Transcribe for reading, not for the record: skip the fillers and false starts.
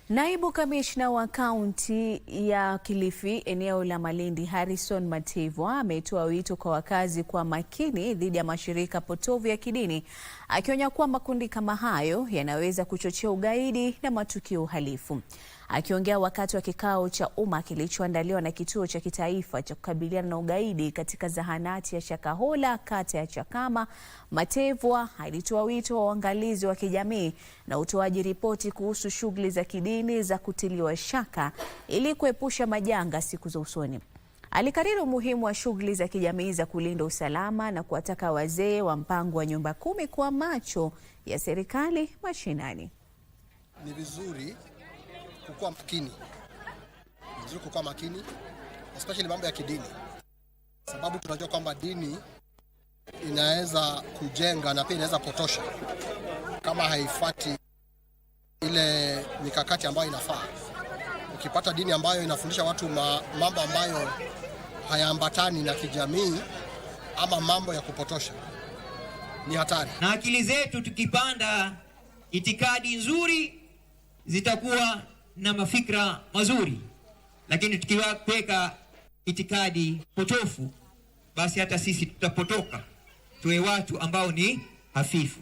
Naibu kamishna wa kaunti ya Kilifi eneo la Malindi Harrison Matevwa ametoa wito kwa wakazi kuwa makini dhidi ya mashirika potovu ya kidini, akionya kuwa makundi kama hayo yanaweza kuchochea ugaidi na matukio uhalifu. Akiongea wakati wa kikao cha umma kilichoandaliwa na Kituo cha Kitaifa cha Kukabiliana na Ugaidi katika zahanati ya Shakahola, kata ya Chakama, Matevwa alitoa wito wa uangalizi wa kijamii na utoaji ripoti kuhusu shughuli za kidini za kutiliwa shaka ili kuepusha majanga siku za usoni. Alikariri umuhimu wa shughuli za kijamii za kulinda usalama na kuwataka wazee wa mpango wa nyumba 10 kuwa macho ya serikali mashinani. Ni vizuri kukuwa makini. Ni vizuri kukuwa makini, especially mambo ya kidini. Sababu tunajua kwamba dini inaweza kujenga na pia inaweza potosha kama haifuati ile mikakati ambayo inafaa. Ukipata dini ambayo inafundisha watu mambo ambayo hayaambatani na kijamii ama mambo ya kupotosha, ni hatari. Na akili zetu tukipanda itikadi nzuri zitakuwa na mafikra mazuri, lakini tukiweka itikadi potofu basi hata sisi tutapotoka, tuwe watu ambao ni hafifu.